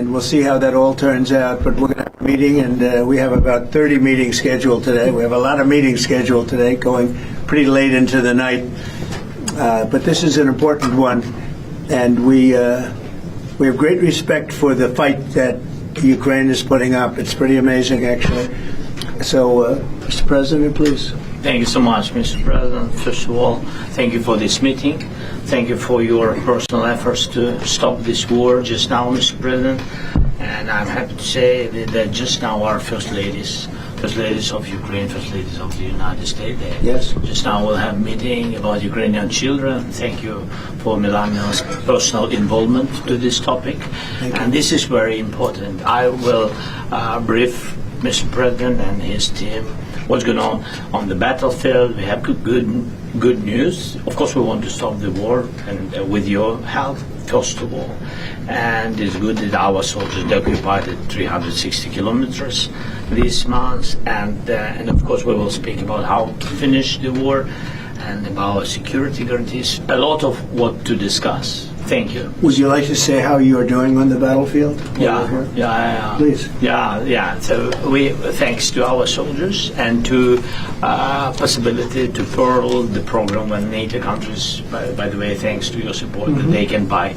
and we'll see how that all turns out. But we're going to have a meeting, and we have about 30 meetings scheduled today. We have a lot of meetings scheduled today, going pretty late into the night. But this is an important one, and we have great respect for the fight that Ukraine is putting up. It's pretty amazing, actually. So, Mr. President, please. Thank you so much, Mr. President. First of all, thank you for this meeting. Thank you for your personal efforts to stop this war just now, Mr. President. And I'm happy to say that just now our First Ladies of Ukraine, First Ladies of the United States, Yes. just now we'll have a meeting about Ukrainian children. Thank you for Melania's personal involvement to this topic. And this is very important. I will brief Mr. President and his team what's going on the battlefield. We have good news. Of course, we want to stop the war, and with your help, first of all. And it's good that our soldiers occupied 360 kilometers this month. And of course, we will speak about how to finish the war and about security guarantees. A lot of what to discuss. Thank you. Would you like to say how you are doing on the battlefield? Yeah. Please. Yeah. So thanks to our soldiers and to possibility to further the program when NATO countries, by the way, thanks to your support, that they can buy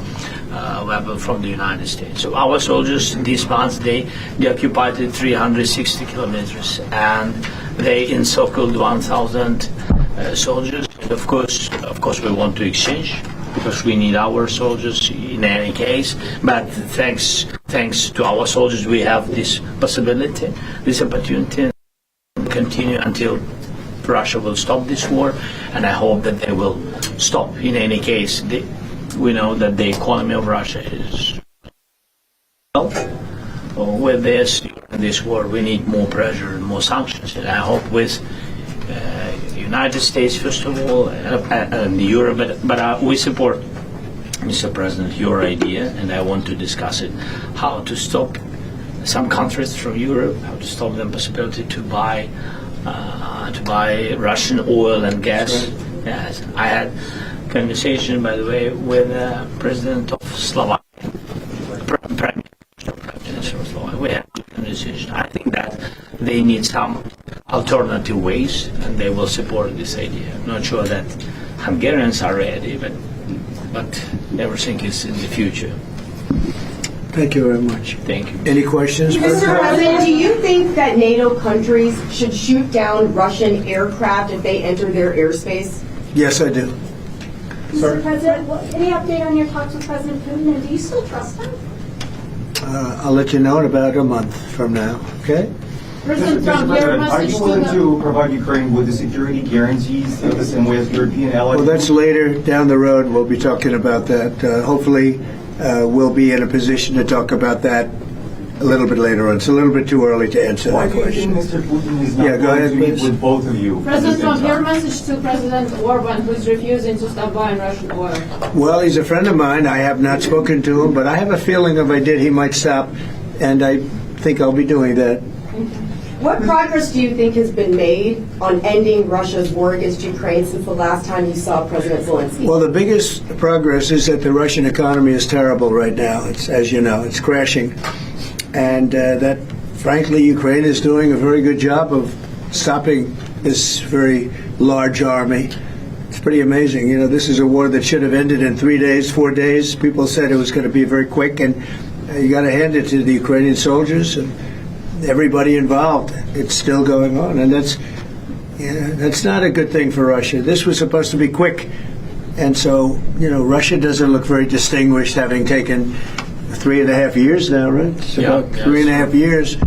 weapons from the United States. So our soldiers this month they occupied 360 kilometers and they encircled 1,000 soldiers. And of course, we want to exchange, because we need our soldiers in any case. But thanks to our soldiers, we have this possibility, this opportunity to continue until Russia will stop this war. And I hope that they will stop. In any case, we know that the economy of Russia is with this war. We need more pressure and more sanctions. And I hope with United States, first of all, and Europe, but we support, Mr. President, your idea, and I want to discuss it, how to stop some countries from Europe, how to stop them possibility to buy Russian oil and gas. Right. Yes, I had conversation, by the way, with President of Slovakia, Prime Minister of Slovakia. We had a conversation. I think that they need some alternative ways, and they will support this idea. I'm not sure that Hungarians are ready, but everything is in the future. Thank you very much. Thank you. Any questions? Mr. President, do you think that NATO countries should shoot down Russian aircraft if they enter their airspace? Yes, I do. Mr. President, any update on your talks with President Putin, and do you still trust him? I'll let you know in about a month from now, okay? President Trump, your Are message you to willing the... to provide Ukraine with the security guarantees the same way as European allies? Well, that's later down the road. We'll be talking about that. Hopefully, we'll be in a position to talk about that a little bit later on. It's a little bit too early to answer Why that do you think question. Mr. Putin is not Yeah, go going ahead, to meet please. with both of you? President Trump, your message to President Orban, who is refusing to stop buying Russian oil. Well, he's a friend of mine. I have not spoken to him, but I have a feeling if I did, he might stop, and I think I'll be doing that. What progress do you think has been made on ending Russia's war against Ukraine since the last time you saw President Zelenskyy? Well, the biggest progress is that the Russian economy is terrible right now. It's, as you know, it's crashing. And that, frankly, Ukraine is doing a very good job of stopping this very large army. It's pretty amazing. You know, this is a war that should have ended in 3 days, 4 days. People said it was going to be very quick, and you got to hand it to the Ukrainian soldiers and everybody involved. It's still going on, and that's not a good thing for Russia. This was supposed to be quick, and so, you know, Russia doesn't look very distinguished, having taken 3.5 years now, right? It's about 3.5 years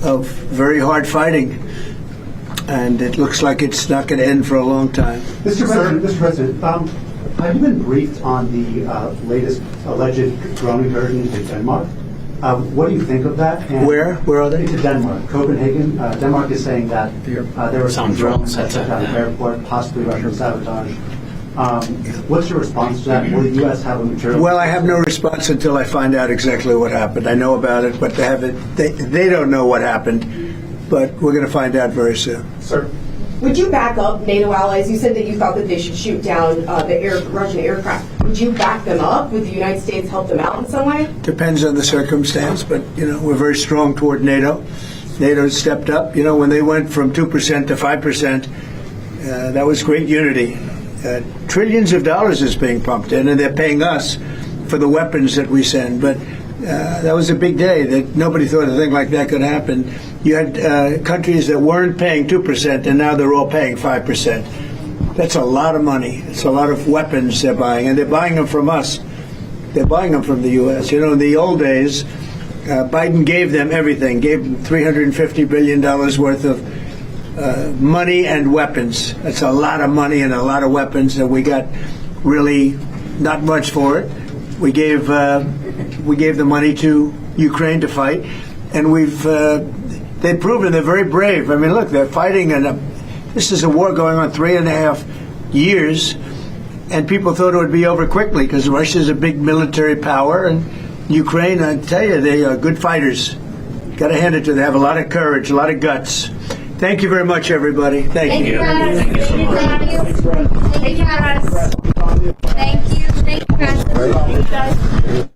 of very hard fighting, and it looks like it's not going to end for a long time. Mr. President, have you been briefed on the latest alleged drone incursion into Denmark? What do you think of that? And Where are they? Into Denmark, Copenhagen. Denmark is saying that there were some drones at the airport, possibly Russian sabotage. What's your response to that? Will the U.S. have a material? Well, I have no response until I find out exactly what happened. I know about it, but they don't know what happened. But we're going to find out very soon. Sir, Would you back up NATO allies? You said that you thought that they should shoot down the Russian aircraft. Would you back them up? Would the United States help them out in some way? Depends on the circumstance, but we're very strong toward NATO. NATO stepped up. When they went from 2% to 5%, that was great unity. Trillions of dollars is being pumped in, and they're paying us for the weapons that we send. But that was a big day. That nobody thought a thing like that could happen. You had countries that weren't paying 2%, and now they're all paying 5%. That's a lot of money. It's a lot of weapons they're buying, and they're buying them from us. They're buying them from the U.S. In the old days, Biden gave them everything, gave them $350 billion worth of money and weapons. That's a lot of money and a lot of weapons, and we got really not much for it. We gave the money to Ukraine to fight, and they've proven they're very brave. I mean, look, they're fighting, and this is a war going on 3.5 years, and people thought it would be over quickly because Russia's a big military power, and Ukraine, I tell you, they are good fighters. Got to hand it to them. They have a lot of courage, a lot of guts. Thank you very much, everybody. Thank you. Thank you so much. Thank you, Russ. Thank you, Russ. Thank you, Russ.